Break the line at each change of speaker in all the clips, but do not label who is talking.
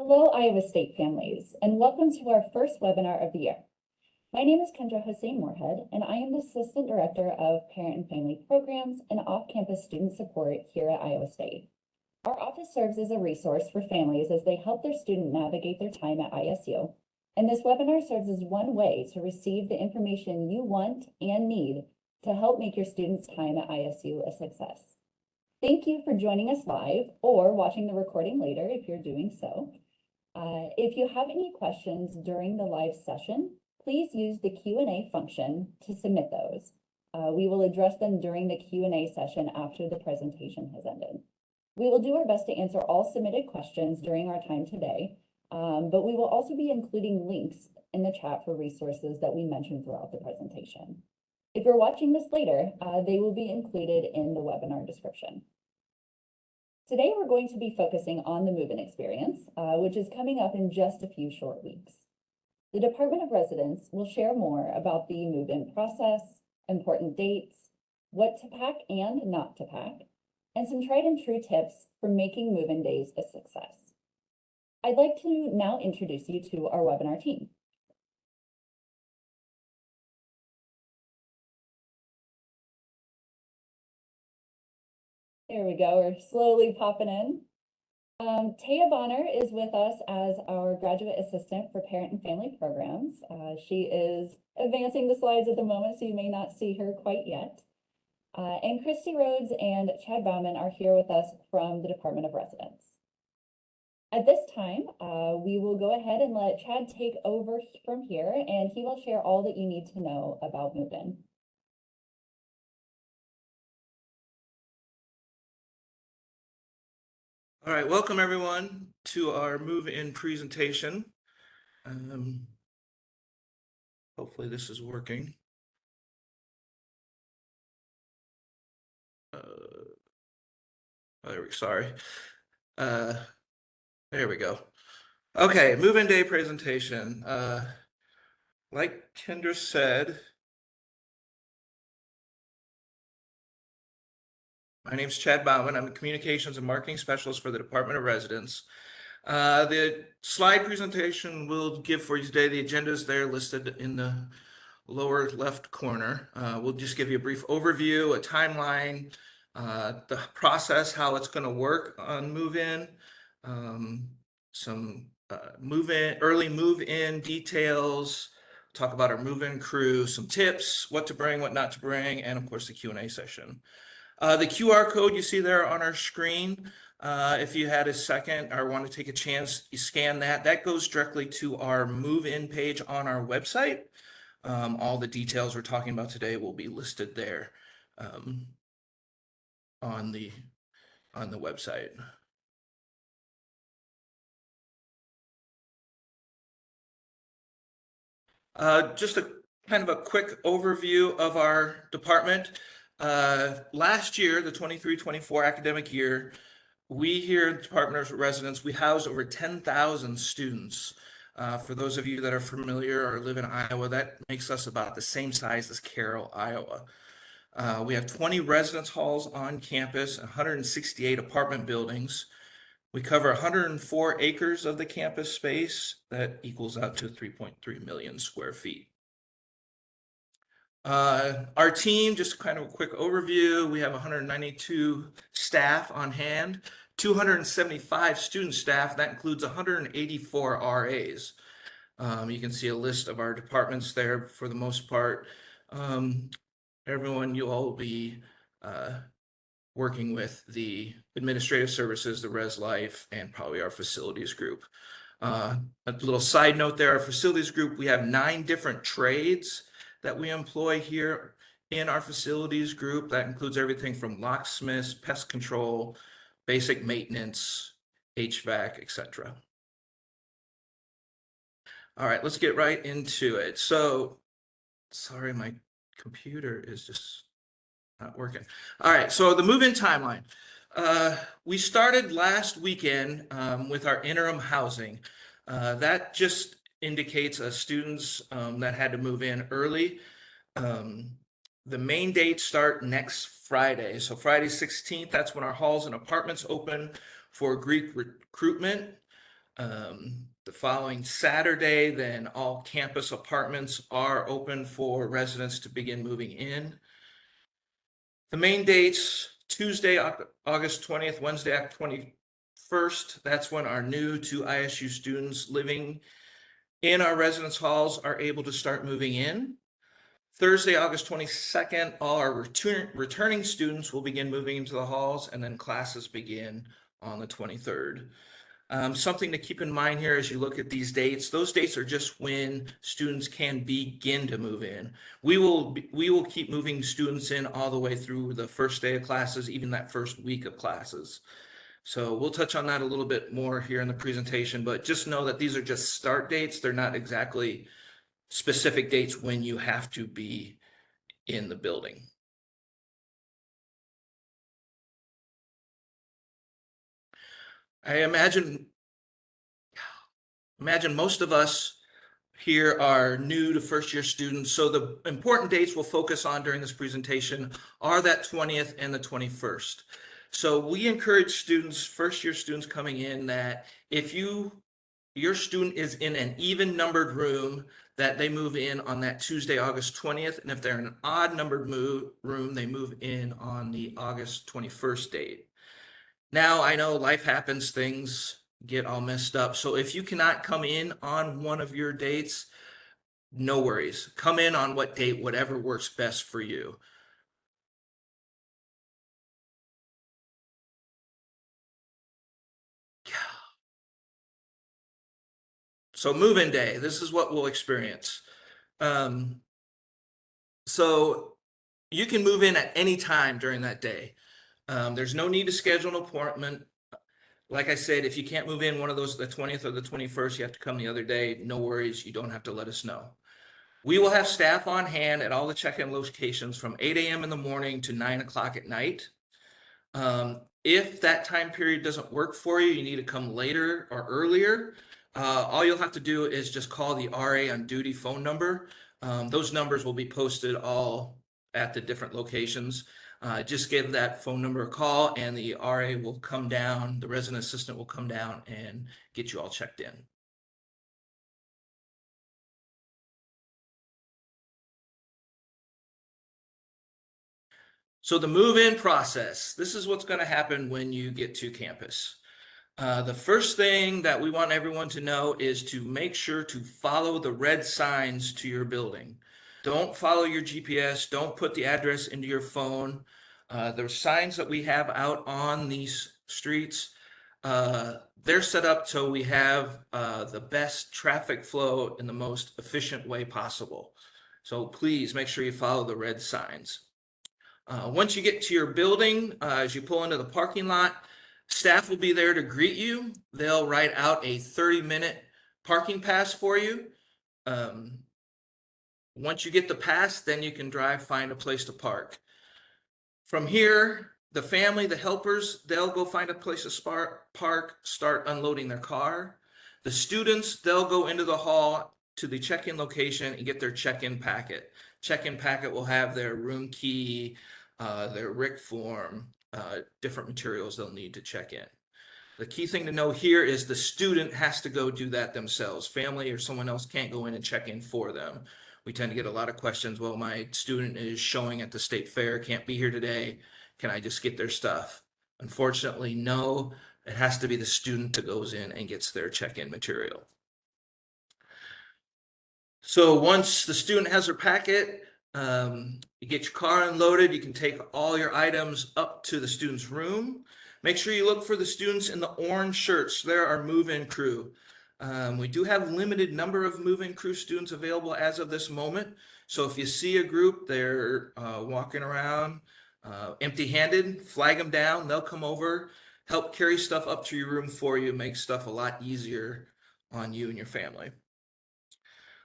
Hello, Iowa State families, and welcome to our first webinar of the year. My name is Kendra Hussein Moorhead, and I am the Assistant Director of Parent and Family Programs and Off-Campus Student Support here at Iowa State. Our office serves as a resource for families as they help their student navigate their time at ISU, and this webinar serves as one way to receive the information you want and need to help make your student's time at ISU a success. Thank you for joining us live or watching the recording later if you're doing so. If you have any questions during the live session, please use the Q&A function to submit those. We will address them during the Q&A session after the presentation has ended. We will do our best to answer all submitted questions during our time today, but we will also be including links in the chat for resources that we mentioned throughout the presentation. If you're watching this later, they will be included in the webinar description. Today, we're going to be focusing on the move-in experience, which is coming up in just a few short weeks. The Department of Residence will share more about the move-in process, important dates, what to pack and not to pack, and some tried and true tips for making move-in days a success. I'd like to now introduce you to our webinar team. There we go, we're slowly popping in. Taya Bonner is with us as our graduate assistant for parent and family programs. She is advancing the slides at the moment, so you may not see her quite yet. And Christy Rhodes and Chad Bauman are here with us from the Department of Residence. At this time, we will go ahead and let Chad take over from here, and he will share all that you need to know about move-in.
All right, welcome everyone to our move-in presentation. Hopefully this is working. Sorry. There we go. Okay, move-in day presentation. Like Kendra said, my name is Chad Bauman. I'm the Communications and Marketing Specialist for the Department of Residence. The slide presentation we'll give for you today, the agenda is there listed in the lower left corner. We'll just give you a brief overview, a timeline, the process, how it's going to work on move-in, some early move-in details, talk about our move-in crew, some tips, what to bring, what not to bring, and of course the Q&A session. The QR code you see there on our screen, if you had a second or want to take a chance, you scan that. That goes directly to our move-in page on our website. All the details we're talking about today will be listed there on the website. Just a kind of a quick overview of our department. Last year, the 23-24 academic year, we here at the Department of Residence, we housed over 10,000 students. For those of you that are familiar or live in Iowa, that makes us about the same size as Carroll, Iowa. We have 20 residence halls on campus, 168 apartment buildings. We cover 104 acres of the campus space. That equals out to 3.3 million square feet. Our team, just kind of a quick overview, we have 192 staff on hand, 275 student staff, that includes 184 RAs. You can see a list of our departments there for the most part. Everyone, you all will be working with the administrative services, the Res Life, and probably our facilities group. A little side note there, our facilities group, we have 9 different trades that we employ here in our facilities group. That includes everything from locksmiths, pest control, basic maintenance, HVAC, etc. All right, let's get right into it. So, sorry, my computer is just not working. All right, so the move-in timeline. We started last weekend with our interim housing. That just indicates students that had to move in early. The main dates start next Friday. So Friday 16th, that's when our halls and apartments open for Greek recruitment. The following Saturday, then all campus apartments are open for residents to begin moving in. The main dates, Tuesday, August 20th, Wednesday, August 21st. That's when our new to ISU students living in our residence halls are able to start moving in. Thursday, August 22nd, all our returning students will begin moving into the halls, and then classes begin on the 23rd. Something to keep in mind here as you look at these dates, those dates are just when students can begin to move in. We will keep moving students in all the way through the first day of classes, even that first week of classes. So we'll touch on that a little bit more here in the presentation, but just know that these are just start dates. They're not exactly specific dates when you have to be in the building. I imagine most of us here are new to first year students. So the important dates we'll focus on during this presentation are that 20th and the 21st. So we encourage students, first year students coming in, that if your student is in an even numbered room, that they move in on that Tuesday, August 20th. And if they're in an odd numbered room, they move in on the August 21st date. Now, I know life happens, things get all messed up. So if you cannot come in on one of your dates, no worries. Come in on what date, whatever works best for you. So move-in day, this is what we'll experience. So you can move in at any time during that day. There's no need to schedule an appointment. Like I said, if you can't move in one of those, the 20th or the 21st, you have to come the other day. No worries, you don't have to let us know. We will have staff on hand at all the check-in locations from 8 a.m. in the morning to 9 o'clock at night. If that time period doesn't work for you, you need to come later or earlier. All you'll have to do is just call the RA on duty phone number. Those numbers will be posted all at the different locations. Just give that phone number a call and the RA will come down, the resident assistant will come down and get you all checked in. So the move-in process, this is what's going to happen when you get to campus. The first thing that we want everyone to know is to make sure to follow the red signs to your building. Don't follow your GPS. Don't put the address into your phone. The signs that we have out on these streets, they're set up so we have the best traffic flow in the most efficient way possible. So please make sure you follow the red signs. Once you get to your building, as you pull into the parking lot, staff will be there to greet you. They'll write out a 30-minute parking pass for you. Once you get the pass, then you can drive, find a place to park. From here, the family, the helpers, they'll go find a place to park, start unloading their car. The students, they'll go into the hall to the check-in location and get their check-in packet. Check-in packet will have their room key, their RIC form, different materials they'll need to check in. The key thing to know here is the student has to go do that themselves. Family or someone else can't go in and check in for them. We tend to get a lot of questions. Well, my student is showing at the state fair, can't be here today. Can I just get their stuff? Unfortunately, no. It has to be the student that goes in and gets their check-in material. So once the student has their packet, you get your car unloaded, you can take all your items up to the student's room. Make sure you look for the students in the orange shirts. They're our move-in crew. We do have limited number of move-in crew students available as of this moment. So if you see a group, they're walking around empty-handed, flag them down, they'll come over, help carry stuff up to your room for you, make stuff a lot easier on you and your family.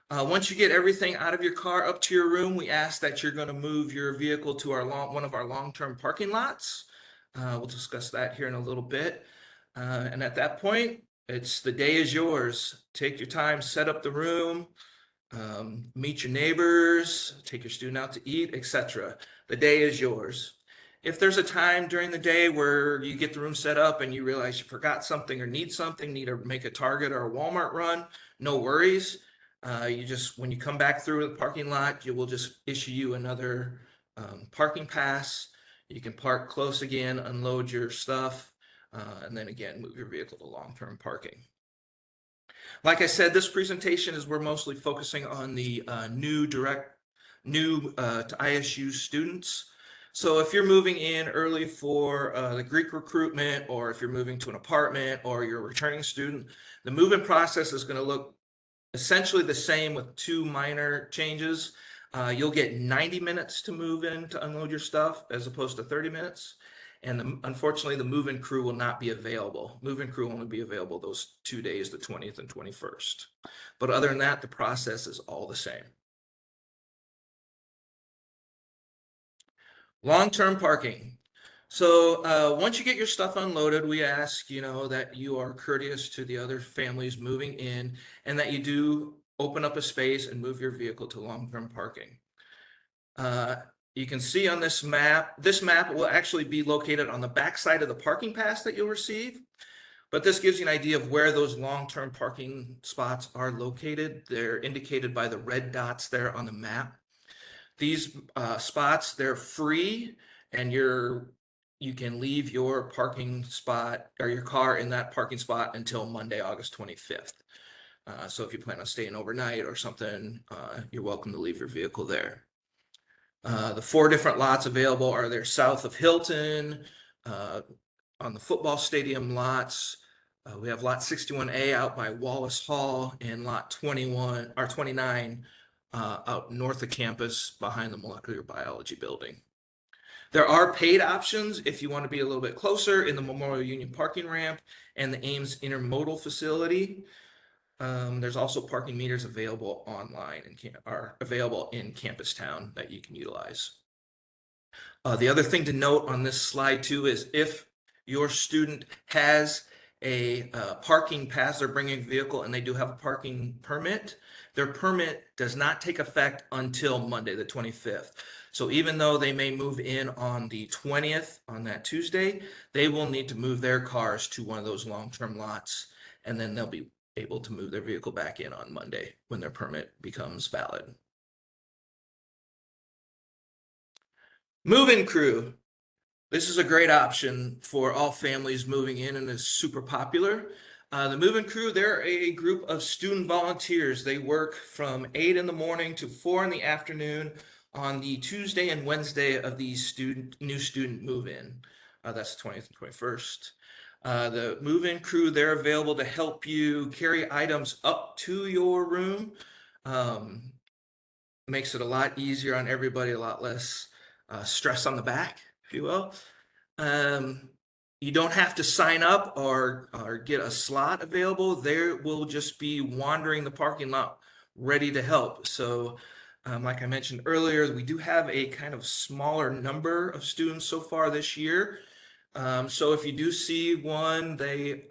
Once you get everything out of your car up to your room, we ask that you're going to move your vehicle to one of our long-term parking lots. We'll discuss that here in a little bit. And at that point, the day is yours. Take your time, set up the room, meet your neighbors, take your student out to eat, etc. The day is yours. If there's a time during the day where you get the room set up and you realize you forgot something or need something, need to make a Target or a Walmart run, no worries. You just, when you come back through the parking lot, will just issue you another parking pass. You can park close again, unload your stuff, and then again, move your vehicle to long-term parking. Like I said, this presentation is we're mostly focusing on the new to ISU students. So if you're moving in early for the Greek recruitment, or if you're moving to an apartment, or you're a returning student, the move-in process is going to look essentially the same with two minor changes. You'll get 90 minutes to move in to unload your stuff as opposed to 30 minutes. And unfortunately, the move-in crew will not be available. Move-in crew will only be available those 2 days, the 20th and 21st. But other than that, the process is all the same. Long-term parking. So once you get your stuff unloaded, we ask, that you are courteous to the other families moving in and that you do open up a space and move your vehicle to long-term parking. You can see on this map will actually be located on the back side of the parking pass that you'll receive. But this gives you an idea of where those long-term parking spots are located. They're indicated by the red dots there on the map. These spots, they're free, and you can leave your parking spot or your car in that parking spot until Monday, August 25th. So if you plan on staying overnight or something, you're welcome to leave your vehicle there. The 4 different lots available are there south of Hilton, on the football stadium lots. We have lot 61A out by Wallace Hall and lot 29 out north of campus behind the molecular biology building. There are paid options if you want to be a little bit closer in the Memorial Union parking ramp and the Ames intermodal facility. There's also parking meters available online and are available in Campus Town that you can utilize. The other thing to note on this slide too is if your student has a parking pass, they're bringing a vehicle and they do have a parking permit, their permit does not take effect until Monday, the 25th. So even though they may move in on the 20th, on that Tuesday, they will need to move their cars to one of those long-term lots, and then they'll be able to move their vehicle back in on Monday when their permit becomes valid. Move-in crew. This is a great option for all families moving in and is super popular. The move-in crew, they're a group of student volunteers. They work from 8 in the morning to 4 in the afternoon on the Tuesday and Wednesday of the new student move-in. That's the 20th and 21st. The move-in crew, they're available to help you carry items up to your room. Makes it a lot easier on everybody, a lot less stress on the back, if you will. You don't have to sign up or get a slot available. They will just be wandering the parking lot ready to help. So like I mentioned earlier, we do have a kind of smaller number of students so far this year. So if you do see one, they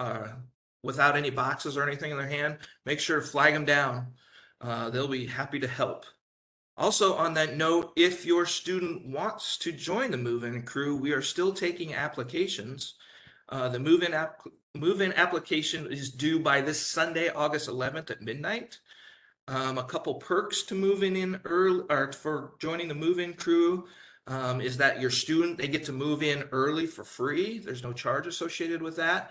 without any boxes or anything in their hand, make sure to flag them down. They'll be happy to help. Also on that note, if your student wants to join the move-in crew, we are still taking applications. The move-in application is due by this Sunday, August 11th at midnight. A couple perks to moving in early, or for joining the move-in crew, is that your student, they get to move in early for free. There's no charge associated with that.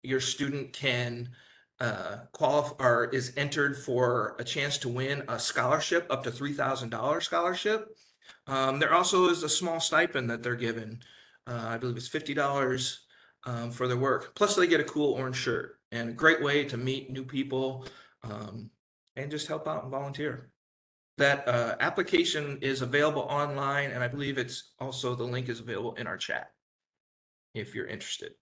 Your student can qualify or is entered for a chance to win a scholarship, up to $3,000 scholarship. There also is a small stipend that they're given. I believe it's $50 for their work. Plus they get a cool orange shirt, and a great way to meet new people and just help out and volunteer. That application is available online, and I believe it's also, the link is available in our chat if you're interested.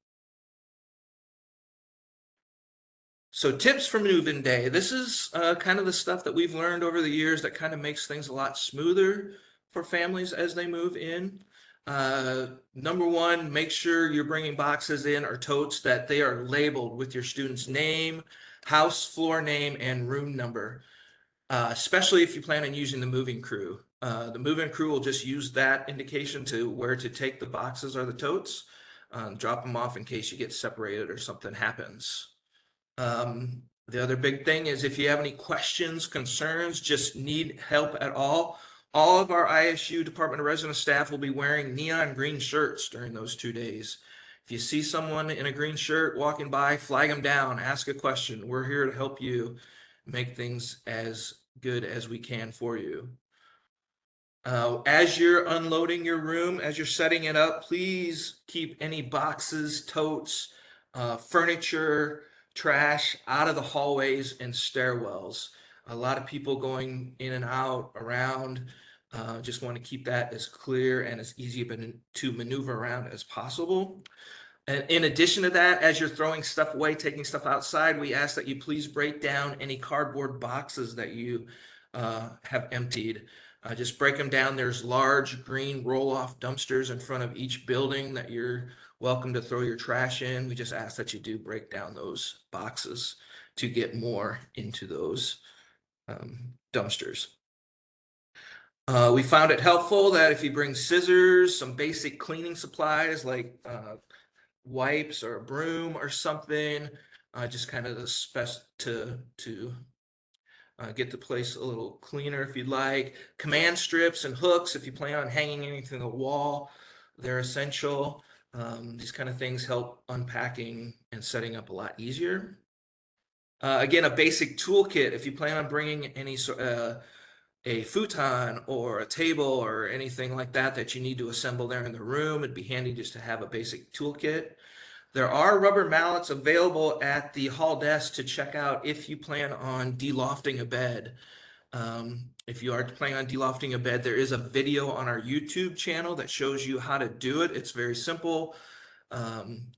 So tips for move-in day. This is kind of the stuff that we've learned over the years that kind of makes things a lot smoother for families as they move in. Number one, make sure you're bringing boxes in or totes that they are labeled with your student's name, house, floor name, and room number, especially if you plan on using the moving crew. The move-in crew will just use that indication to where to take the boxes or the totes, drop them off in case you get separated or something happens. The other big thing is if you have any questions, concerns, just need help at all of our ISU Department of Resident staff will be wearing neon green shirts during those 2 days. If you see someone in a green shirt walking by, flag them down, ask a question. We're here to help you make things as good as we can for you. As you're unloading your room, as you're setting it up, please keep any boxes, totes, furniture, trash out of the hallways and stairwells. A lot of people going in and out around. Just want to keep that as clear and as easy to maneuver around as possible. And in addition to that, as you're throwing stuff away, taking stuff outside, we ask that you please break down any cardboard boxes that you have emptied. Just break them down. There's large green roll-off dumpsters in front of each building that you're welcome to throw your trash in. We just ask that you do break down those boxes to get more into those dumpsters. We found it helpful that if you bring scissors, some basic cleaning supplies like wipes or a broom or something, just kind of to get the place a little cleaner if you'd like. Command strips and hooks if you plan on hanging anything on the wall, they're essential. These kind of things help unpacking and setting up a lot easier. Again, a basic toolkit if you plan on bringing any a futon or a table or anything like that that you need to assemble there in the room, it'd be handy just to have a basic toolkit. There are rubber mallets available at the hall desk to check out if you plan on delofting a bed. If you are planning on delofting a bed, there is a video on our YouTube channel that shows you how to do it. It's very simple.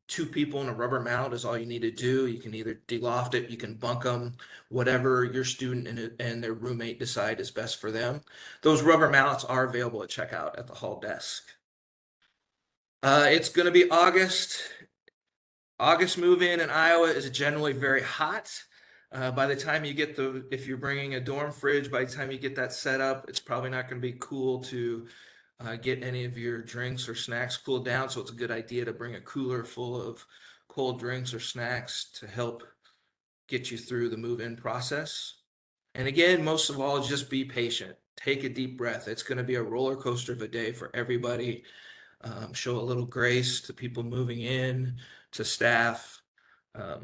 2 people and a rubber mallet is all you need to do. You can either deloft it, you can bunk them, whatever your student and their roommate decide is best for them. Those rubber mallets are available at checkout at the hall desk. It's going to be August. August move-in Iowa is generally very hot. By the time you get if you're bringing a dorm fridge, by the time you get that set up, it's probably not going to be cool to get any of your drinks or snacks cooled down. So it's a good idea to bring a cooler full of cold drinks or snacks to help get you through the move-in process. And again, most of all, just be patient. Take a deep breath. It's going to be a roller coaster of a day for everybody. Show a little grace to people moving in, to staff. All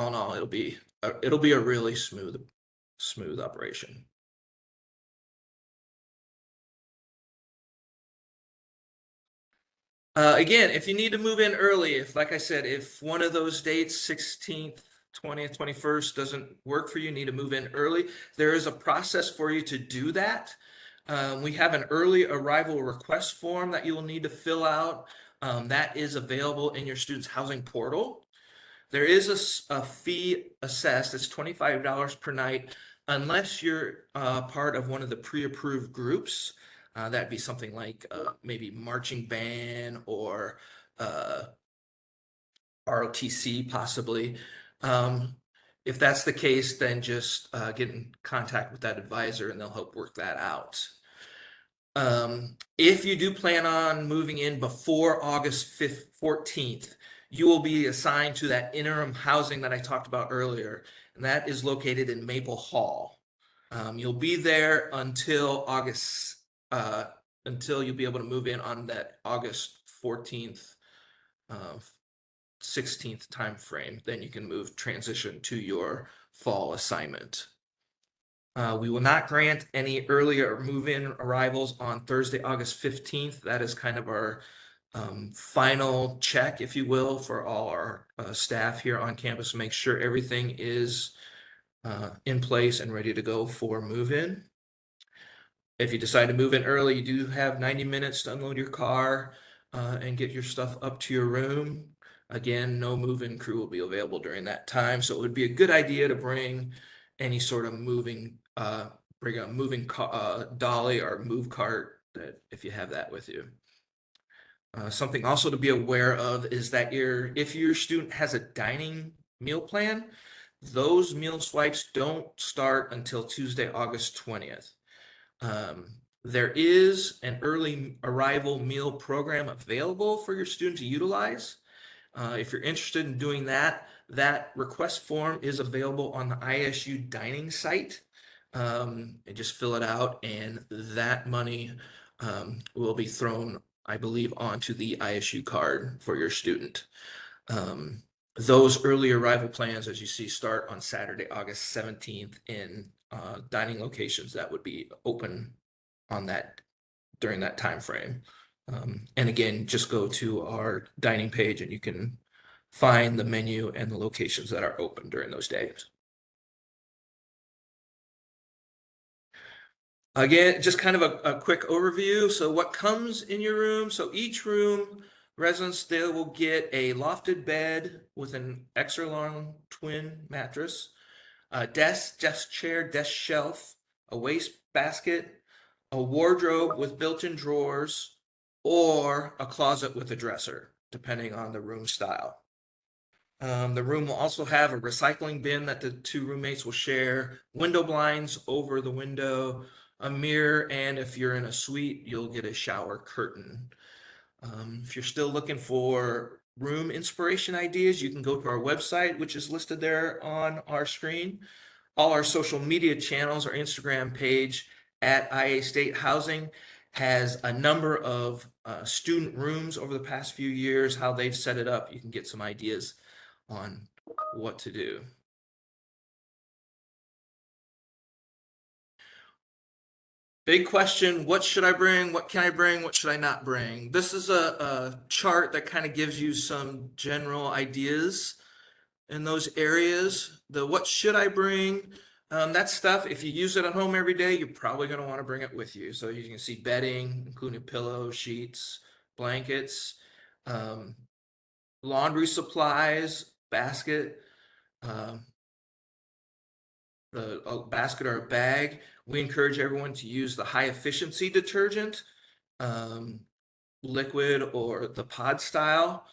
in all, it'll be a really smooth operation. Again, if you need to move in early, like I said, if one of those dates, 16th, 20th, 21st, doesn't work for you, need to move in early, there is a process for you to do that. We have an early arrival request form that you will need to fill out. That is available in your student's housing portal. There is a fee assessed. It's $25 per night, unless you're part of one of the pre-approved groups. That'd be something like maybe marching band or ROTC possibly. If that's the case, then just get in contact with that advisor and they'll help work that out. If you do plan on moving in before August 14th, you will be assigned to that interim housing that I talked about earlier, and that is located in Maple Hall. You'll be there until until you'll be able to move in on that August 14th, 16th time frame. Then you can transition to your fall assignment. We will not grant any earlier move-in arrivals on Thursday, August 15th. That is kind of our final check, if you will, for all our staff here on campus to make sure everything is in place and ready to go for move-in. If you decide to move in early, you do have 90 minutes to unload your car and get your stuff up to your room. Again, no move-in crew will be available during that time, so it would be a good idea to bring any sort of bring a moving dolly or move cart if you have that with you. Something also to be aware of is that if your student has a dining meal plan, those meal swipes don't start until Tuesday, August 20th. There is an early arrival meal program available for your student to utilize. If you're interested in doing that, that request form is available on the ISU dining site. And just fill it out, and that money will be thrown, I believe, onto the ISU card for your student. Um, those early arrival plans, as you see, start on Saturday, August 17th in dining locations that would be open on that during that time frame. And again, just go to our dining page and you can find the menu and the locations that are open during those days. Again, just kind of a quick overview. So what comes in your room? So each room, residents, they will get a lofted bed with an extra long twin mattress, a desk chair, desk shelf, a waste basket, a wardrobe with built-in drawers, or a closet with a dresser, depending on the room style. The room will also have a recycling bin that the two roommates will share, window blinds over the window, a mirror, and if you're in a suite, you'll get a shower curtain. If you're still looking for room inspiration ideas, you can go to our website, which is listed there on our screen. All our social media channels, our Instagram page at IA State Housing has a number of student rooms over the past few years, how they've set it up. You can get some ideas on what to do. Big question, what should I bring? What can I bring? What should I not bring? This is a chart that kind of gives you some general ideas in those areas. The what should I bring? That stuff, if you use it at home every day, you're probably going to want to bring it with you. So you can see bedding, including pillows, sheets, blankets, um, laundry supplies, basket, um, a basket or a bag. We encourage everyone to use the high efficiency detergent, um, liquid or the pod style.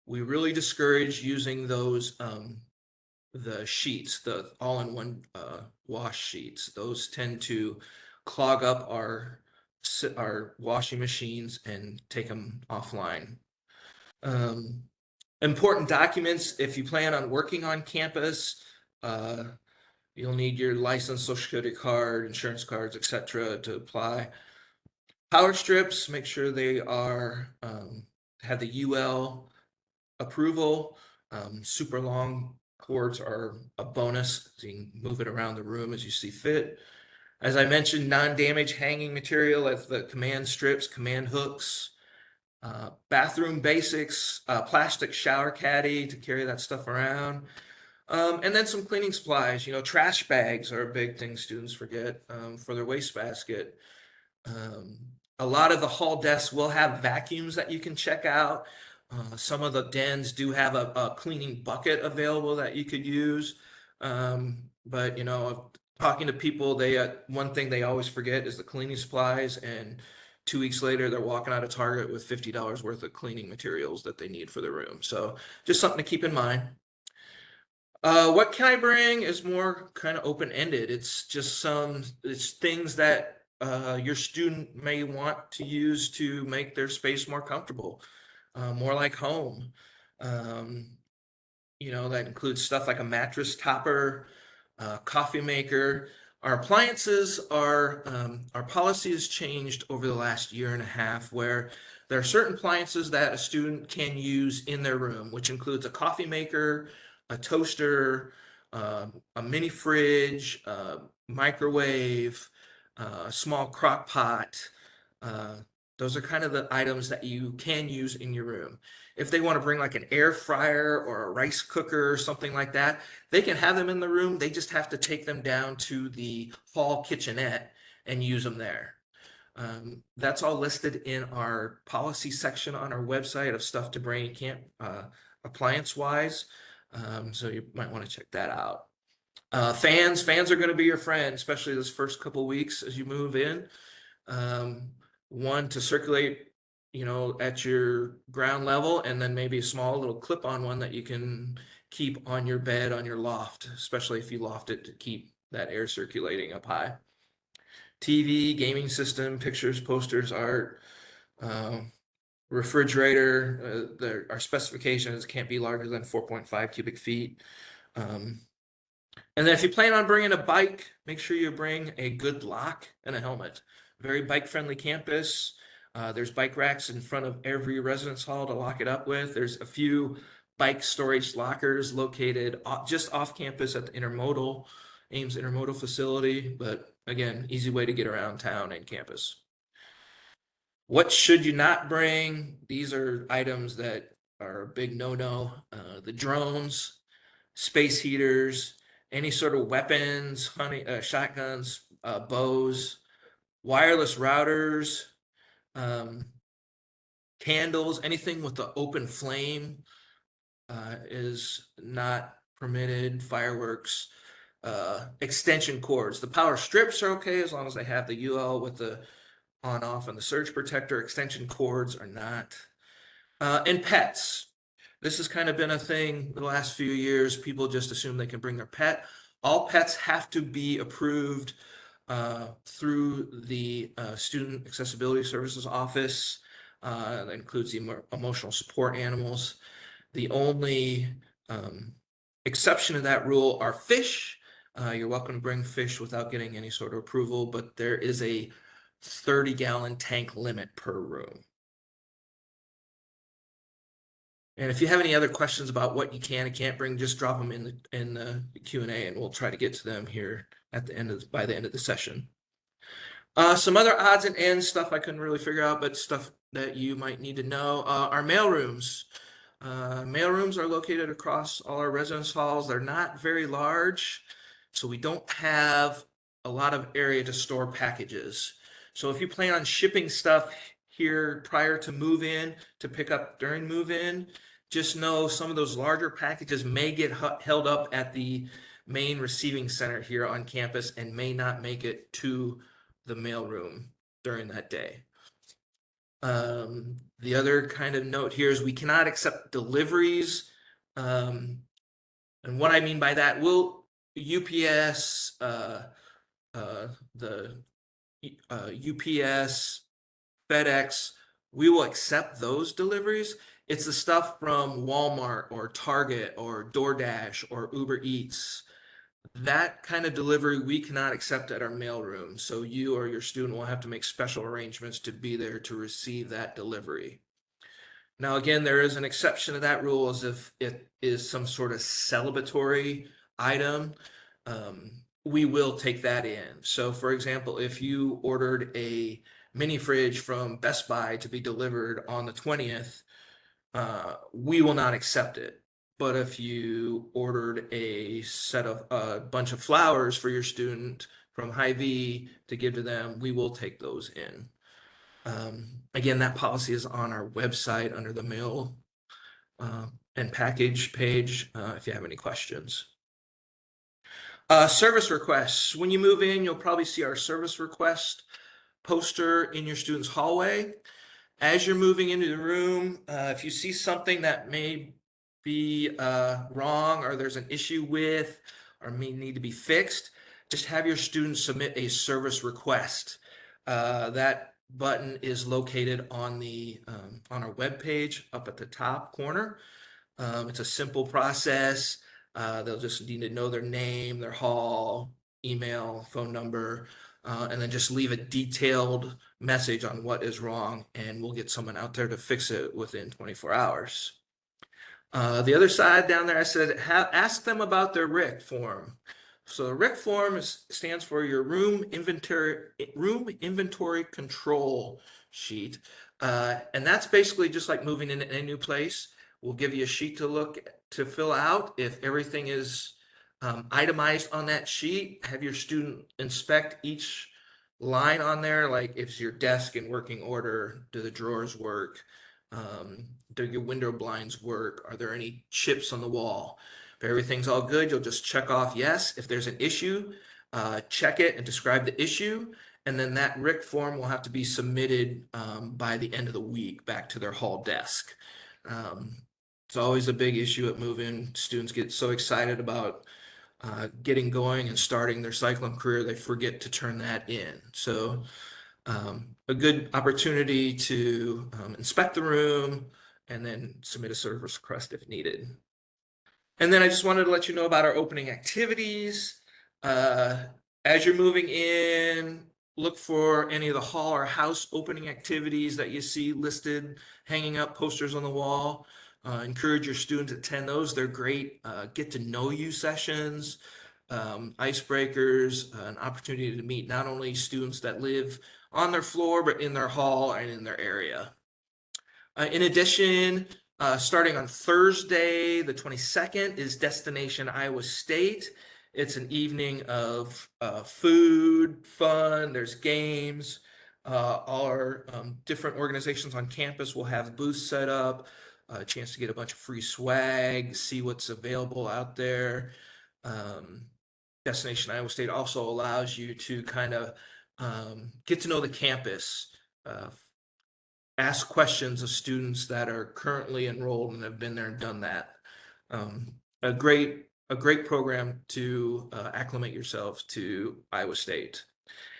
We really discourage using those the sheets, the all-in-one wash sheets. Those tend to clog up our washing machines and take them offline. Um, Important documents if you plan on working on campus. Uh, You'll need your license, social security card, insurance cards, etc. to apply. Power strips, make sure they are have the UL approval. Super long cords are a bonus, so you can move it around the room as you see fit. As I mentioned, non-damage hanging material as the command strips, command hooks, bathroom basics, plastic shower caddy to carry that stuff around. And then some cleaning supplies, trash bags are a big thing students forget for their wastebasket. Um, a lot of the hall desks will have vacuums that you can check out. Some of the dens do have a cleaning bucket available that you could use. But talking to people, they one thing they always forget is the cleaning supplies, and 2 weeks later they're walking out of Target with $50 worth of cleaning materials that they need for the room. So just something to keep in mind. What can I bring is more kind of open-ended. It's things that your student may want to use to make their space more comfortable, more like home. Um, that includes stuff like a mattress topper, coffee maker. Our policy has changed over the last year and a half where there are certain appliances that a student can use in their room, which includes a coffee maker, a toaster, a mini fridge, microwave, a small crock pot. Uh, those are kind of the items that you can use in your room. If they want to bring like an air fryer or a rice cooker or something like that, they can have them in the room. They just have to take them down to the hall kitchenette and use them there. That's all listed in our policy section on our website of stuff to bring camp appliance wise. So you might want to check that out. Fans are going to be your friend, especially this first couple weeks as you move in. One to circulate, at your ground level, and then maybe a small little clip-on one that you can keep on your bed on your loft, especially if you loft it to keep that air circulating up high. TV, gaming system, pictures, posters, art, refrigerator. Our specifications can't be larger than 4.5 cubic feet. And then if you plan on bringing a bike, make sure you bring a good lock and a helmet. Very bike-friendly campus. There's bike racks in front of every residence hall to lock it up with. There's a few bike storage lockers located just off campus at the Ames Intermodal facility. But again, easy way to get around town and campus. What should you not bring? These are items that are a big no-no. The drones, space heaters, any sort of weapons, shotguns, bows, wireless routers, candles, anything with the open flame is not permitted. Fireworks, extension cords. The power strips are okay as long as they have the UL with the on-off and the surge protector. Extension cords are not. And pets. This has kind of been a thing the last few years. People just assume they can bring their pet. All pets have to be approved through the Student Accessibility Services Office. That includes the emotional support animals. The only exception to that rule are fish. You're welcome to bring fish without getting any sort of approval, but there is a 30-gallon tank limit per room. And if you have any other questions about what you can and can't bring, just drop them in the Q&A, and we'll try to get to them here at the end by the end of the session. Some other odds and ends stuff I couldn't really figure out, but stuff that you might need to know. Our mail rooms. Mail rooms are located across all our residence halls. They're not very large, so we don't have a lot of area to store packages. So if you plan on shipping stuff here prior to move-in to pick up during move-in, just know some of those larger packages may get held up at the main receiving center here on campus and may not make it to the mailroom during that day. The other kind of note here is we cannot accept deliveries. And what I mean by that, will UPS, the UPS, FedEx, we will accept those deliveries. It's the stuff from Walmart or Target or DoorDash or Uber Eats. That kind of delivery we cannot accept at our mailroom. So you or your student will have to make special arrangements to be there to receive that delivery. Now, again, there is an exception to that rule as if it is some sort of celebratory item. We will take that in. So for example, if you ordered a mini fridge from Best Buy to be delivered on the 20th, we will not accept it. But if you ordered a bunch of flowers for your student from Hy-Vee to give to them, we will take those in. Again, that policy is on our website under the mail and package page if you have any questions. Service requests. When you move in, you'll probably see our service request poster in your student's hallway. As you're moving into the room, if you see something that may be wrong or there's an issue with or may need to be fixed, just have your student submit a service request. That button is located on our webpage up at the top corner. It's a simple process. They'll just need to know their name, their hall, email, phone number, and then just leave a detailed message on what is wrong, and we'll get someone out there to fix it within 24 hours. The other side down there, I said, ask them about their RIC form. So the RIC form stands for your room inventory control sheet. And that's basically just like moving in a new place. We'll give you a sheet to fill out. If everything is itemized on that sheet, have your student inspect each line on there, like is your desk in working order? Do the drawers work? Do your window blinds work? Are there any chips on the wall? If everything's all good, you'll just check off yes. If there's an issue, check it and describe the issue. And then that RIC form will have to be submitted by the end of the week back to their hall desk. It's always a big issue at move-in. Students get so excited about getting going and starting their cycling career, they forget to turn that in. So a good opportunity to inspect the room and then submit a service request if needed. And then I just wanted to let you know about our opening activities. Uh, as you're moving in, look for any of the hall or house opening activities that you see listed, hanging up posters on the wall. Encourage your students to attend those. They're great get to know you sessions, icebreakers, an opportunity to meet not only students that live on their floor, but in their hall and in their area. In addition, starting on Thursday, the 22nd, is Destination Iowa State. It's an evening of food, fun, there's games. All our different organizations on campus will have booths set up, a chance to get a bunch of free swag, see what's available out there. Um, Destination Iowa State also allows you to kind of get to know the campus, ask questions of students that are currently enrolled and have been there and done that. Um, a great program to acclimate yourself to Iowa State.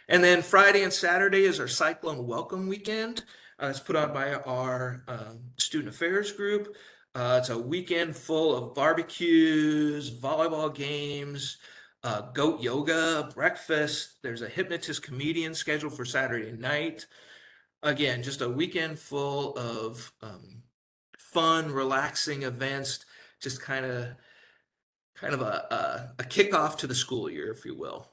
And then Friday and Saturday is our Cyclone Welcome Weekend. It's put on by our student affairs group. It's a weekend full of barbecues, volleyball games, goat yoga, breakfast. There's a hypnotist comedian scheduled for Saturday night. Again, just a weekend full of fun, relaxing events, just kind of a kickoff to the school year, if you will.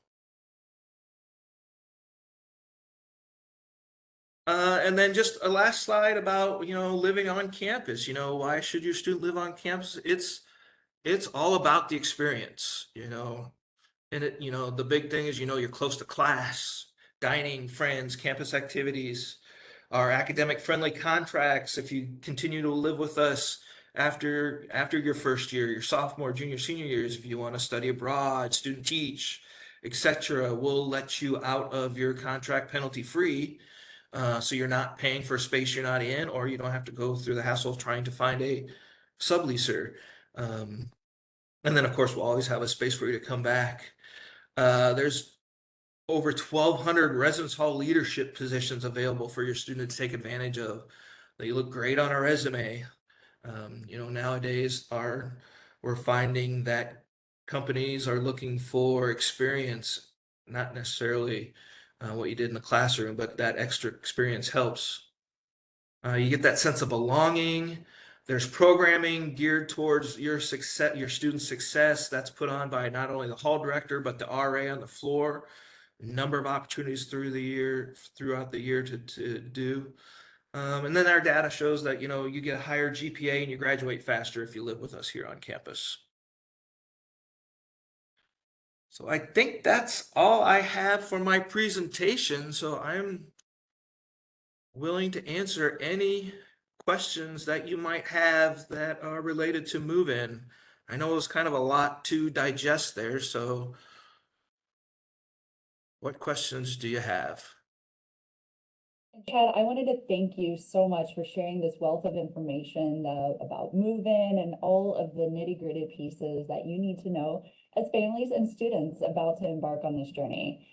And then just a last slide about, living on campus. Why should your student live on campus? It's all about the experience, And the big thing is, you're close to class, dining, friends, campus activities, our academic friendly contracts. If you continue to live with us after your first year, your sophomore, junior, senior years, if you want to study abroad, student teach, etc., we'll let you out of your contract penalty free. So you're not paying for a space you're not in, or you don't have to go through the hassle of trying to find a subleaser. Um, and then, of course, we'll always have a space for you to come back. There's over 1,200 residence hall leadership positions available for your student to take advantage of. They look great on a resume. Nowadays we're finding that companies are looking for experience, not necessarily what you did in the classroom, but that extra experience helps. You get that sense of belonging. There's programming geared towards your success, your student success. That's put on by not only the hall director, but the RA on the floor. A number of opportunities throughout the year to do. And then our data shows that, you get a higher GPA and you graduate faster if you live with us here on campus. So I think that's all I have for my presentation. So I'm willing to answer any questions that you might have that are related to move-in. I know it was kind of a lot to digest there, so what questions do you have?
Chad, I wanted to thank you so much for sharing this wealth of information about move-in and all of the nitty-gritty pieces that you need to know as families and students about to embark on this journey.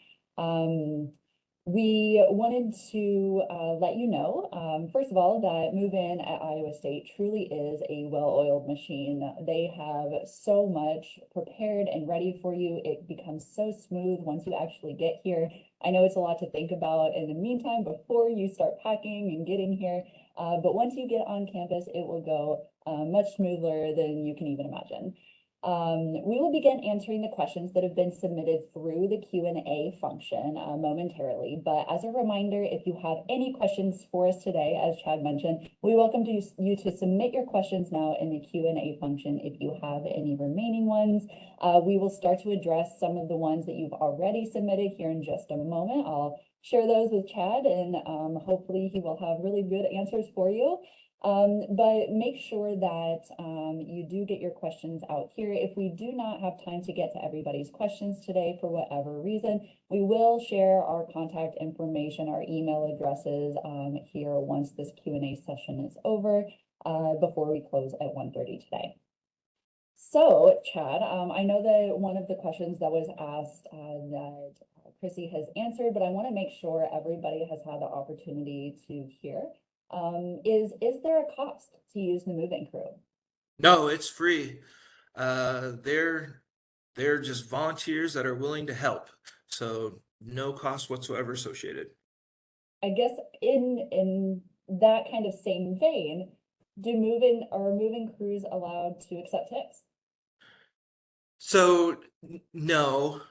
We wanted to let you know, first of all, that move-in at Iowa State truly is a well-oiled machine. They have so much prepared and ready for you. It becomes so smooth once you actually get here. I know it's a lot to think about in the meantime before you start packing and getting here, but once you get on campus, it will go much smoother than you can even imagine. We will begin answering the questions that have been submitted through the Q&A function momentarily. But as a reminder, if you have any questions for us today, as Chad mentioned, we welcome you to submit your questions now in the Q&A function if you have any remaining ones. We will start to address some of the ones that you've already submitted here in just a moment. I'll share those with Chad and hopefully he will have really good answers for you. But make sure that you do get your questions out here. If we do not have time to get to everybody's questions today for whatever reason, we will share our contact information, our email addresses here once this Q&A session is over before we close at 1:30 today. So, Chad, I know that one of the questions that was asked that Chrissy has answered, but I want to make sure everybody has had the opportunity to hear. Is there a cost to use the moving crew?
No, it's free. They're just volunteers that are willing to help. So no cost whatsoever associated.
I guess in that kind of same vein, are moving crews allowed to accept tips?
So no,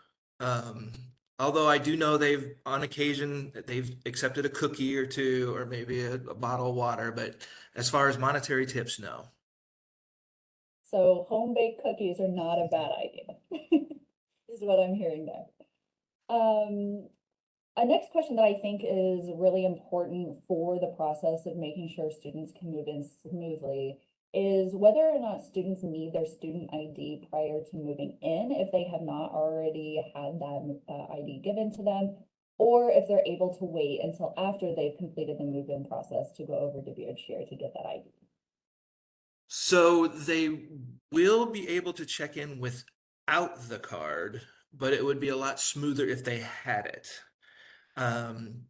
um, although I do know they've on occasion they've accepted a cookie or two or maybe a bottle of water, but as far as monetary tips, no.
So home baked cookies are not a bad idea, is what I'm hearing there. Um, A next question that I think is really important for the process of making sure students can move in smoothly is whether or not students need their student ID prior to moving in, if they have not already had that ID given to them, or if they're able to wait until after they've completed the move-in process to go over to Beardshare to get that ID.
So they will be able to check in without the card, but it would be a lot smoother if they had it. Um,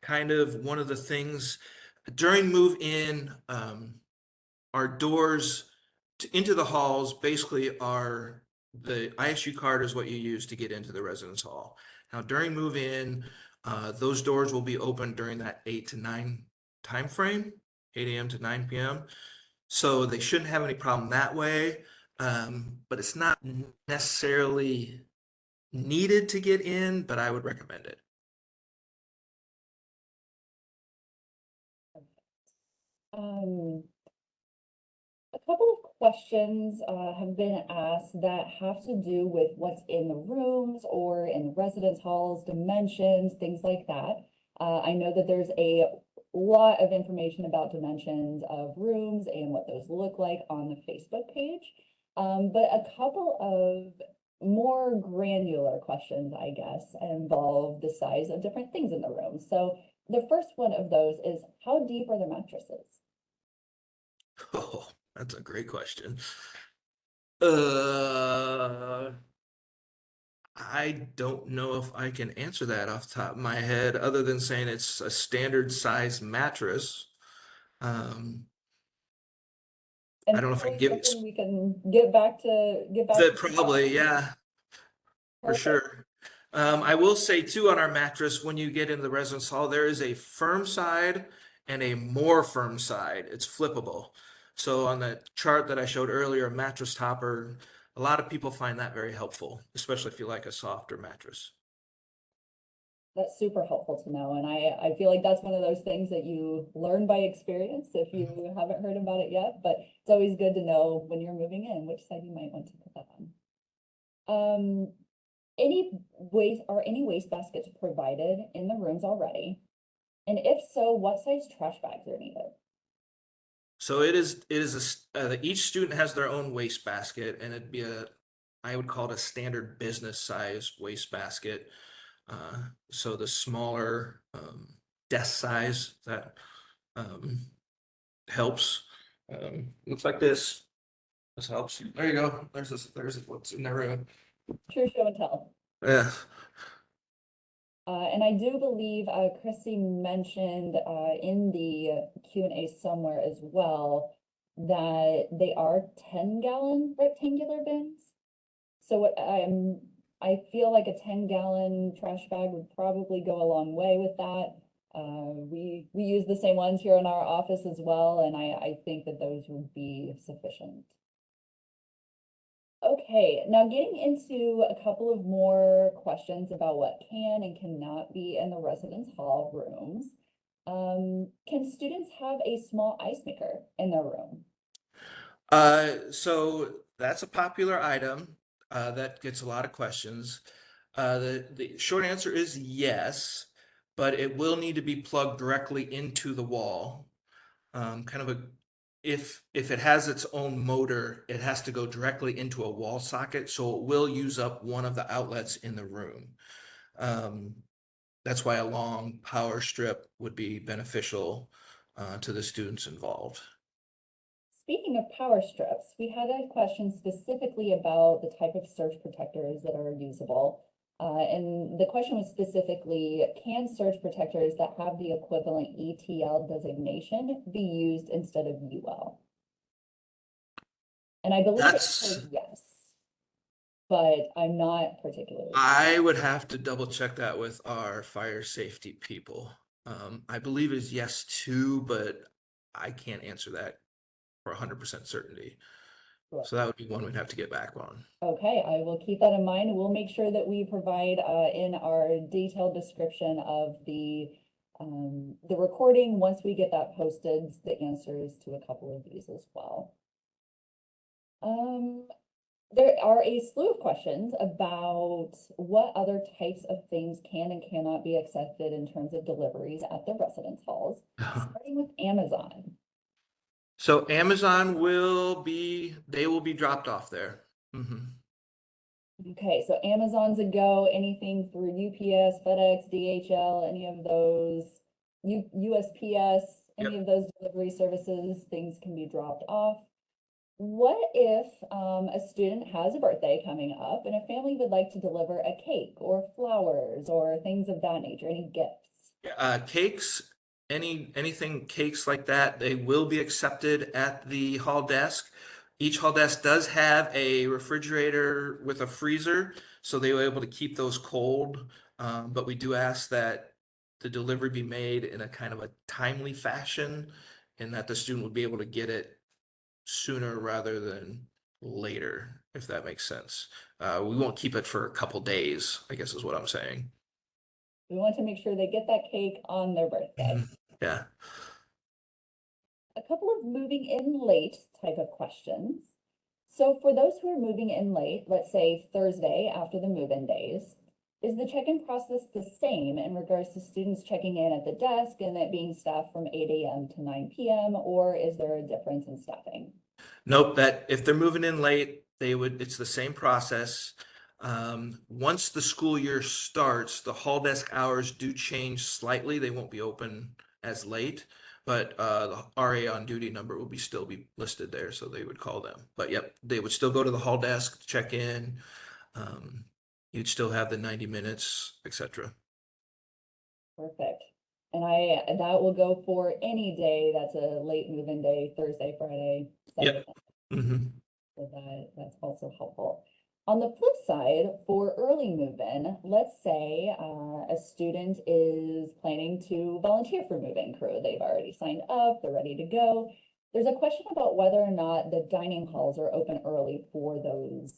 Kind of one of the things during move in, our doors into the halls basically are the ISU card is what you use to get into the residence hall. Now during move in, those doors will be open during that 8 to 9 time frame, 8 a.m. to 9 p.m. So they shouldn't have any problem that way. But it's not necessarily needed to get in, but I would recommend it.
Um, A couple of questions have been asked that have to do with what's in the rooms or in the residence halls, dimensions, things like that. I know that there's a lot of information about dimensions of rooms and what those look like on the Facebook page. But a couple of more granular questions, I guess, involve the size of different things in the room. So the first one of those is, how deep are the mattresses?
Oh, that's a great question. Uh, I don't know if I can answer that off the top of my head, other than saying it's a standard size mattress. Um, I
And
don't know
that's
if I can
always
give it.
something we can get back to
Probably, yeah, for
perfect.
sure. I will say too on our mattress, when you get into the residence hall, there is a firm side and a more firm side. It's flippable. So on the chart that I showed earlier, a mattress topper, a lot of people find that very helpful, especially if you like a softer mattress.
That's super helpful to know. And I feel like that's one of those things that you learn by experience if you haven't heard about it yet, but it's always good to know when you're moving in, which side you might want to put that on. Any waste baskets provided in the rooms already? And if so, what size trash bags are needed?
So each student has their own waste basket, and it'd be I would call it a standard business size waste basket. So the smaller desk size that um, helps. Looks like this. This helps. There you go. There's what's in the room.
True show and tell.
Yeah.
And I do believe Chrissy mentioned in the Q&A somewhere as well that they are 10-gallon rectangular bins. So I feel like a 10-gallon trash bag would probably go a long way with that. We use the same ones here in our office as well, and I think that those would be sufficient. Okay, now getting into a couple of more questions about what can and cannot be in the residence hall rooms. Can students have a small ice maker in their room?
So that's a popular item that gets a lot of questions. The short answer is yes, but it will need to be plugged directly into the wall. Kind of a if it has its own motor, it has to go directly into a wall socket, so it will use up one of the outlets in the room. Um, that's why a long power strip would be beneficial to the students involved.
speaking of power strips, we had a question specifically about the type of surge protectors that are usable. And the question was specifically, can surge protectors that have the equivalent ETL designation be used instead of UL? And I believe it
That's,
says yes, but I'm not particularly sure.
I would have to double check that with our fire safety people. I believe is yes too, but I can't answer that for 100% certainty.
Sure.
So that would be one we'd have to get back on.
Okay, I will keep that in mind. We'll make sure that we provide in our detailed description of the recording, once we get that posted, the answers to a couple of these as well. There are a slew of questions about what other types of things can and cannot be accepted in terms of deliveries at the residence halls, starting with Amazon.
So Amazon they will be dropped off there. Mhm.
Okay, so Amazon's a go, anything through UPS, FedEx, DHL, any of those, USPS, any
Yep.
of those delivery services, things can be dropped off. What if a student has a birthday coming up and a family would like to deliver a cake or flowers or things of that nature, any gifts?
Cakes, anything cakes like that, they will be accepted at the hall desk. Each hall desk does have a refrigerator with a freezer, so they were able to keep those cold. But we do ask that the delivery be made in a kind of a timely fashion, and that the student would be able to get it sooner rather than later, if that makes sense. We won't keep it for a couple days, I guess is what I'm saying.
We want to make sure they get that cake on their birthday.
Yeah.
A couple of moving in late type of questions. So for those who are moving in late, let's say Thursday after the move-in days, is the check-in process the same in regards to students checking in at the desk and it being staffed from 8 a.m. to 9 p.m., or is there a difference in staffing?
Nope, that if they're moving in late, it's the same process. Once the school year starts, the hall desk hours do change slightly. They won't be open as late, but the RA on duty number will still be listed there, so they would call them. But yep, they would still go to the hall desk, check in. Um, you'd still have the 90 minutes, etc.
Perfect. And that will go for any day that's a late move-in day, Thursday, Friday, Saturday.
Yep. Mm-hmm.
So that's also helpful. On the flip side, for early move-in, let's say a student is planning to volunteer for move-in crew. They've already signed up, they're ready to go. There's a question about whether or not the dining halls are open early for those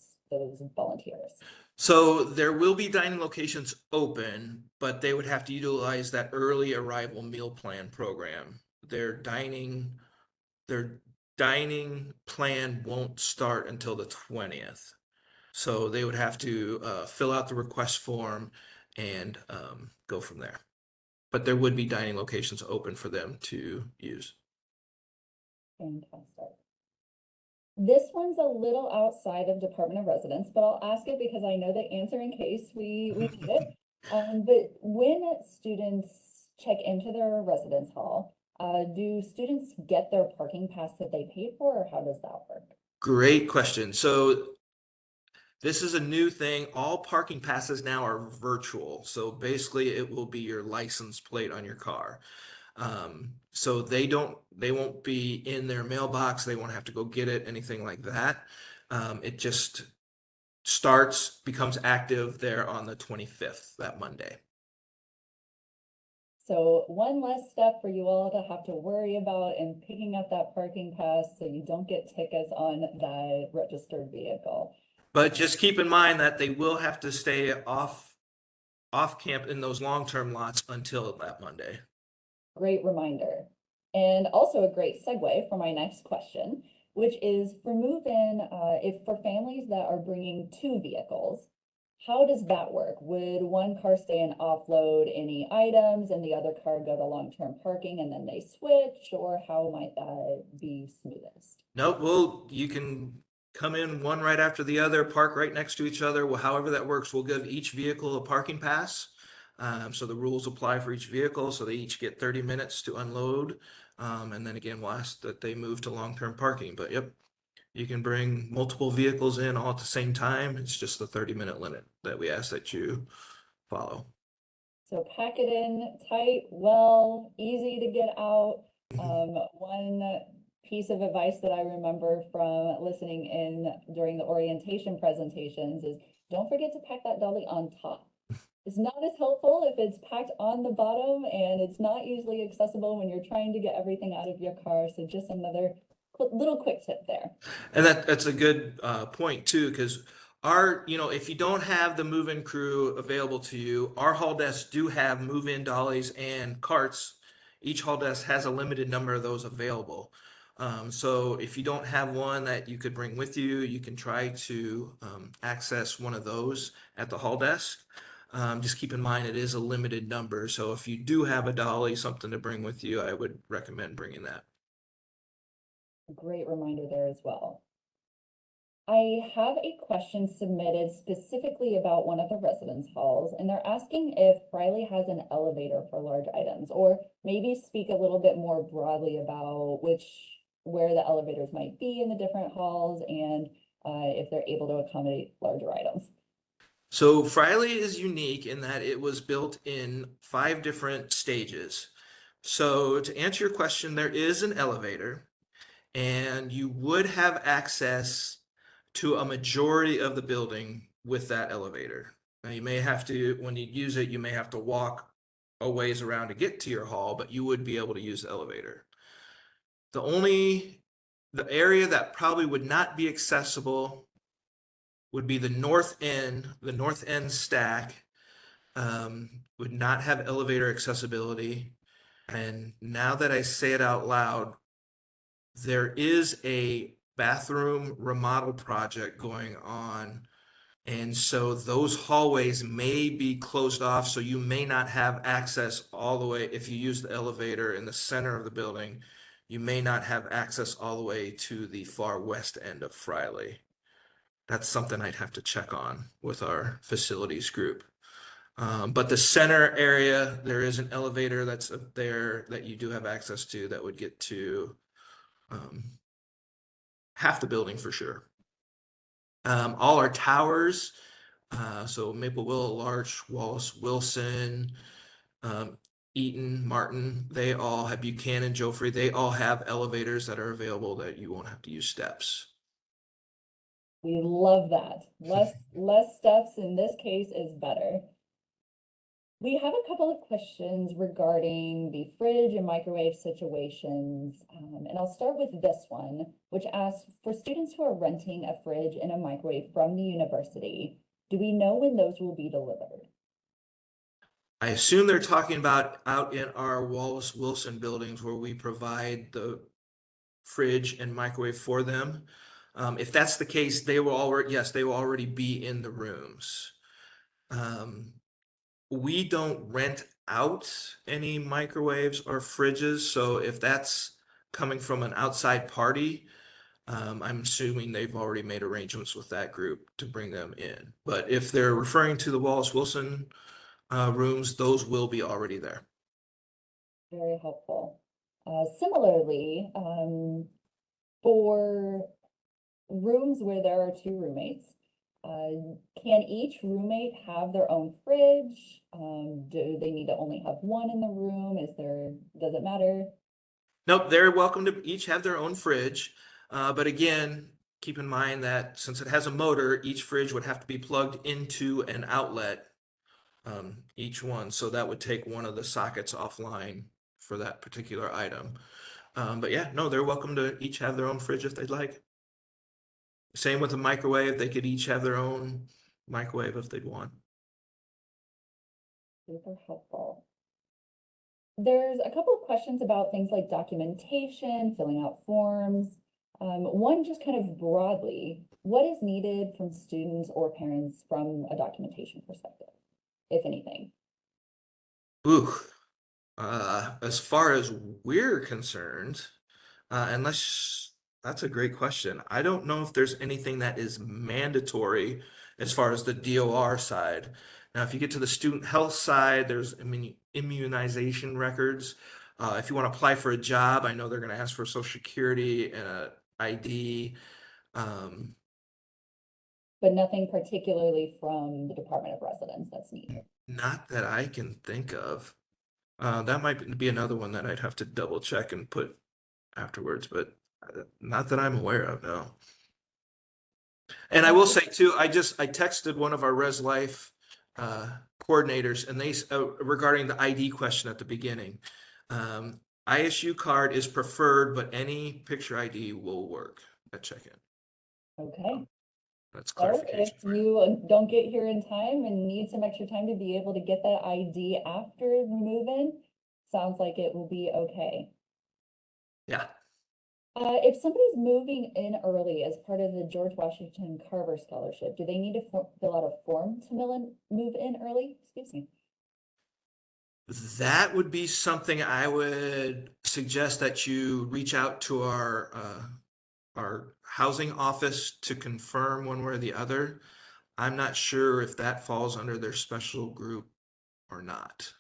volunteers.
So there will be dining locations open, but they would have to utilize that early arrival meal plan program. Their dining plan won't start until the 20th. So they would have to fill out the request form and go from there. But there would be dining locations open for them to use.
Fantastic. This one's a little outside of Department of Residence, but I'll ask it because I know the answer in case we need it. But when students check into their residence hall, do students get their parking pass that they paid for, or how does that work?
Great question. So this is a new thing. All parking passes now are virtual. So basically it will be your license plate on your car. So they won't be in their mailbox. They won't have to go get it, anything like that. It just becomes active there on the 25th, that Monday.
So one less step for you all to have to worry about in picking up that parking pass so you don't get tickets on that registered vehicle.
But just keep in mind that they will have to stay off camp in those long-term lots until that Monday.
Great reminder. And also a great segue for my next question, which is for move-in, if for families that are bringing two vehicles, how does that work? Would one car stay and offload any items and the other car go to long-term parking and then they switch, or how might that be smoothest?
Nope, well, you can come in one right after the other, park right next to each other. Well, however that works, we'll give each vehicle a parking pass. So the rules apply for each vehicle, so they each get 30 minutes to unload. And then again, we'll ask that they move to long-term parking. But yep, you can bring multiple vehicles in all at the same time. It's just the 30-minute limit that we ask that you follow.
So pack it in tight, well, easy to get out. One piece of advice that I remember from listening in during the orientation presentations is don't forget to pack that dolly on top. It's not as helpful if it's packed on the bottom, and it's not usually accessible when you're trying to get everything out of your car. So just another little quick tip there.
And that's a good point too, because if you don't have the move-in crew available to you, our hall desks do have move-in dollies and carts. Each hall desk has a limited number of those available. So if you don't have one that you could bring with you, you can try to access one of those at the hall desk. Just keep in mind it is a limited number. So if you do have a dolly, something to bring with you, I would recommend bringing that.
Great reminder there as well. I have a question submitted specifically about one of the residence halls, and they're asking if Riley has an elevator for large items, or maybe speak a little bit more broadly about where the elevators might be in the different halls, and if they're able to accommodate larger items.
So Friley is unique in that it was built in 5 different stages. So to answer your question, there is an elevator, and you would have access to a majority of the building with that elevator. Now you may have to, when you use it, you may have to walk a ways around to get to your hall, but you would be able to use the elevator. The area that probably would not be accessible would be the north end stack would not have elevator accessibility. And now that I say it out loud, there is a bathroom remodel project going on. And so those hallways may be closed off, so you may not have access all the way. If you use the elevator in the center of the building, you may not have access all the way to the far west end of Friley. That's something I'd have to check on with our facilities group. But the center area, there is an elevator that's up there that you do have access to that would get to half the building for sure. All our towers, so Maple Willow, Larch, Wallace, Wilson, Eaton, Martin, they all have Buchanan, Joffrey, they all have elevators that are available that you won't have to use steps.
We love that. Less steps in this case is better. We have a couple of questions regarding the fridge and microwave situations, and I'll start with this one, which asks, for students who are renting a fridge and a microwave from the university, do we know when those will be delivered?
I assume they're talking about out in our Wallace Wilson buildings where we provide the fridge and microwave for them. If that's the case, they will already be in the rooms. We don't rent out any microwaves or fridges, so if that's coming from an outside party, I'm assuming they've already made arrangements with that group to bring them in. But if they're referring to the Wallace Wilson rooms, those will be already there.
Very helpful. Similarly, for rooms where there are 2 roommates, can each roommate have their own fridge? Do they need to only have one in the room? Does it matter?
Nope, they're welcome to each have their own fridge. But again, keep in mind that since it has a motor, each fridge would have to be plugged into an outlet, each one. So that would take one of the sockets offline for that particular item. But yeah, no, they're welcome to each have their own fridge if they'd like. Same with the microwave, they could each have their own microwave if they'd want.
Super helpful. There's a couple of questions about things like documentation, filling out forms. One just kind of broadly, what is needed from students or parents from a documentation perspective, if anything?
Ooh, as far as we're concerned, unless that's a great question. I don't know if there's anything that is mandatory as far as the DOR side. Now, if you get to the student health side, there's immunization records. If you want to apply for a job, I know they're going to ask for Social Security and a ID. Um,
But nothing particularly from the Department of Residence that's needed.
Not that I can think of. That might be another one that I'd have to double check and put afterwards, but not that I'm aware of, no. And I will say too, I texted one of our Res Life coordinators, and they regarding the ID question at the beginning. ISU card is preferred, but any picture ID will work at check-in.
Okay.
That's
So if
clarification for you.
you don't get here in time and need some extra time to be able to get that ID after move-in, sounds like it will be okay.
Yeah.
If somebody's moving in early as part of the George Washington Carver Scholarship, do they need to fill out a form to move in early? Excuse me.
That would be something I would suggest that you reach out to our housing office to confirm one way or the other. I'm not sure if that falls under their special group or not.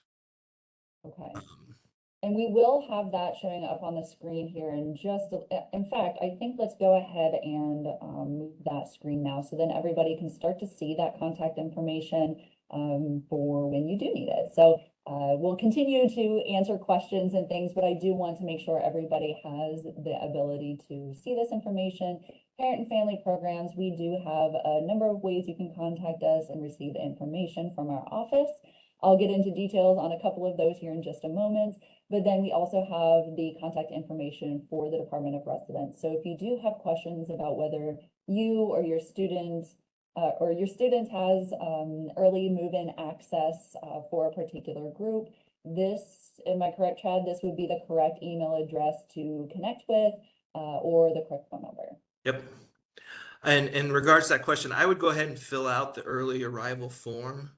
Okay.
Um,
And we will have that showing up on the screen here in just, in fact, I think let's go ahead and move that screen now. So then everybody can start to see that contact information for when you do need it. So we'll continue to answer questions and things, but I do want to make sure everybody has the ability to see this information. Parent and family programs, we do have a number of ways you can contact us and receive information from our office. I'll get into details on a couple of those here in just a moment. But then we also have the contact information for the Department of Residence. So if you do have questions about whether you or your student has early move-in access for a particular group, this, am I correct, Chad? This would be the correct email address to connect with or the correct phone number.
Yep. And in regards to that question, I would go ahead and fill out the early arrival form.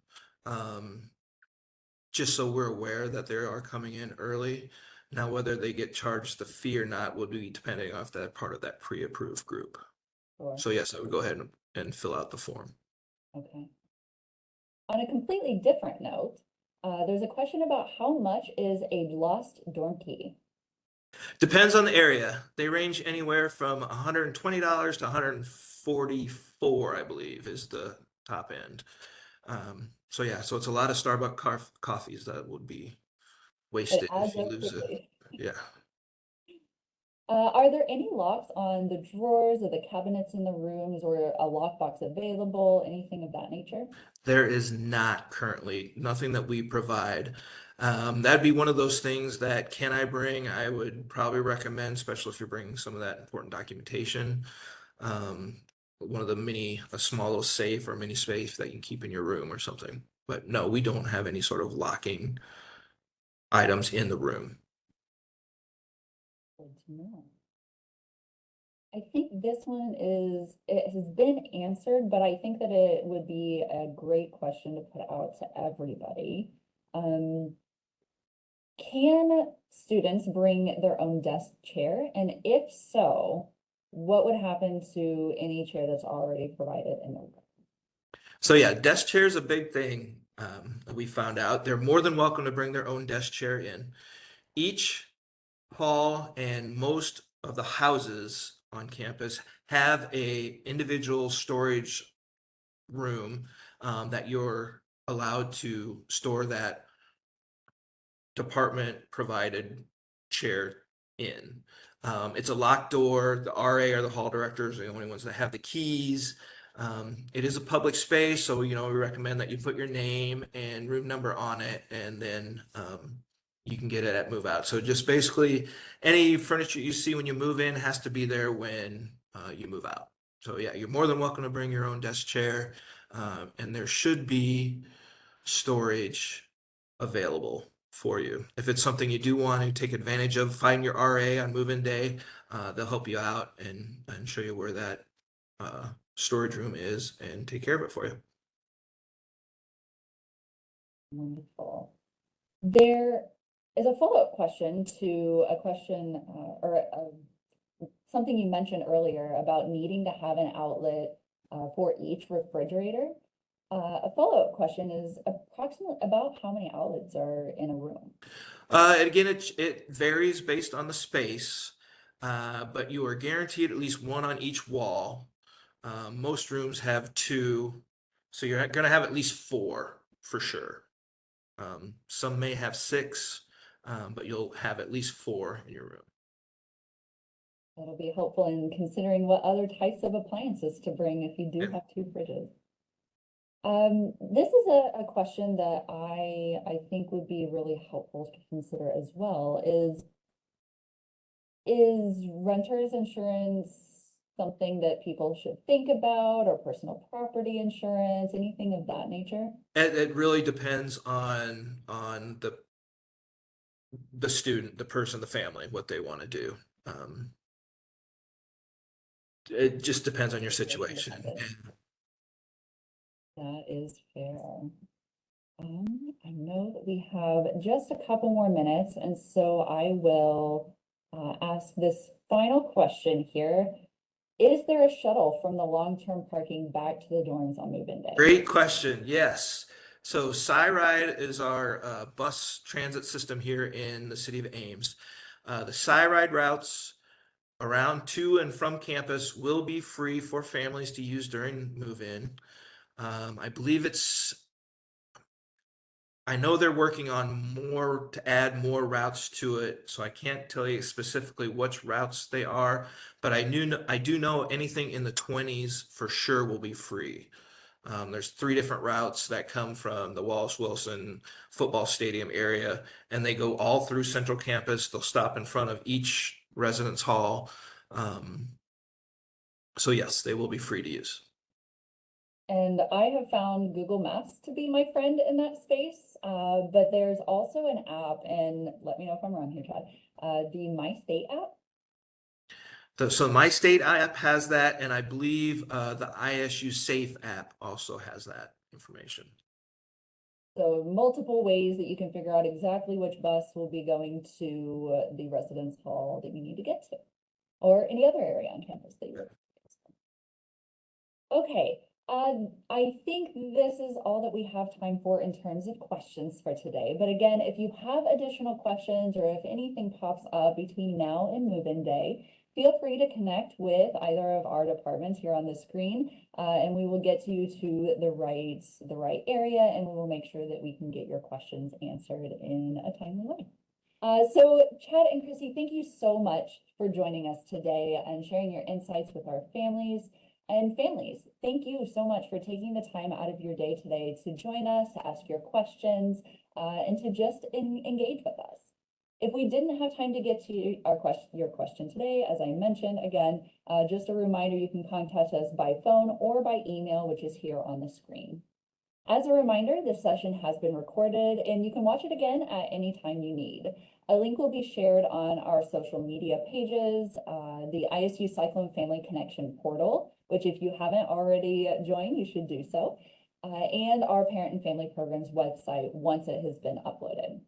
Just so we're aware that they are coming in early. Now, whether they get charged the fee or not will be depending off that part of that pre-approved group.
Sure.
So yes, I would go ahead and fill out the form.
Okay. On a completely different note, there's a question about how much is a lost dorm key?
Depends on the area. They range anywhere from $120 to $144, I believe, is the top end. So yeah, so it's a lot of Starbucks coffees that would be wasted if
adds
you
up
lose it.
quickly.
Yeah.
Are there any locks on the drawers or the cabinets in the rooms or a lockbox available, anything of that nature?
There is not currently, nothing that we provide. That'd be one of those things that can I bring? I would probably recommend, especially if you're bringing some of that important documentation. One of the a small little safe or mini safe that you can keep in your room or something. But no, we don't have any sort of locking items in the room.
Good to know. I think this one it has been answered, but I think that it would be a great question to put out to everybody. Can students bring their own desk chair? And if so, what would happen to any chair that's already provided in the room?
So yeah, desk chair is a big thing. We found out they're more than welcome to bring their own desk chair in. Each hall and most of the houses on campus have a individual storage room that you're allowed to store that department provided chair in. It's a locked door. The RA or the hall directors are the only ones that have the keys. It is a public space, so we recommend that you put your name and room number on it, and then you can get it at move out. So just basically any furniture you see when you move in has to be there when you move out. So yeah, you're more than welcome to bring your own desk chair, and there should be storage available for you. If it's something you do want to take advantage of, find your RA on move-in day. They'll help you out and show you where that storage room is and take care of it for you.
Wonderful. There is a follow-up question to a question something you mentioned earlier about needing to have an outlet for each refrigerator. A follow-up question is approximately about how many outlets are in a room?
And again, it varies based on the space, but you are guaranteed at least one on each wall. Most rooms have two, so you're going to have at least four for sure. Some may have six, but you'll have at least four in your room.
That'll be helpful in considering what other types of appliances to bring if you do
Yeah.
have two fridges. This is a question that I think would be really helpful to consider as well is renters insurance something that people should think about, or personal property insurance, anything of that nature?
It really depends on the student, the person, the family, what they want to do. It just depends on your situation.
That is fair. I know that we have just a couple more minutes, and so I will ask this final question here. Is there a shuttle from the long-term parking back to the dorms on move-in day?
Great question. Yes. So SciRide is our bus transit system here in the city of Ames. The SciRide routes around to and from campus will be free for families to use during move-in. I believe I know they're working on more to add more routes to it, so I can't tell you specifically which routes they are, but I do know anything in the 20s for sure will be free. There's 3 different routes that come from the Wallace Wilson football stadium area, and they go all through Central Campus. They'll stop in front of each residence hall. So yes, they will be free to use.
And I have found Google Maps to be my friend in that space, but there's also an app, and let me know if I'm wrong here, Chad, the My State app.
So My State app has that, and I believe the ISU Safe app also has that information.
So multiple ways that you can figure out exactly which bus will be going to the residence hall that you need to get to, or any other area on campus that you would. Okay, I think this is all that we have time for in terms of questions for today. But again, if you have additional questions or if anything pops up between now and move-in day, feel free to connect with either of our departments here on the screen, and we will get you to the right area, and we will make sure that we can get your questions answered in a timely way. So Chad and Chrissy, thank you so much for joining us today and sharing your insights with our families. And families, thank you so much for taking the time out of your day today to join us, to ask your questions, and to just engage with us. If we didn't have time to get to your question today, as I mentioned, again, just a reminder, you can contact us by phone or by email, which is here on the screen. As a reminder, this session has been recorded and you can watch it again at any time you need. A link will be shared on our social media pages, the ISU Cyclone Family Connection portal, which if you haven't already joined, you should do so, and our Parent and Family Programs website once it has been uploaded.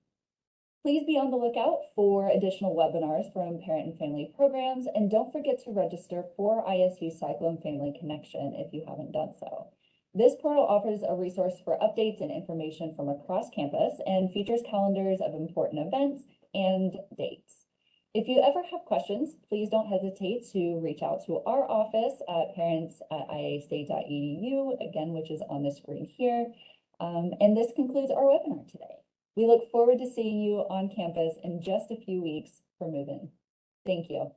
Please be on the lookout for additional webinars from Parent and Family Programs, and don't forget to register for ISU Cyclone Family Connection if you haven't done so. This portal offers a resource for updates and information from across campus and features calendars of important events and dates. If you ever have questions, please don't hesitate to reach out to our office at parents@iastate.edu, again, which is on the screen here. And this concludes our webinar today. We look forward to seeing you on campus in just a few weeks for move-in. Thank you.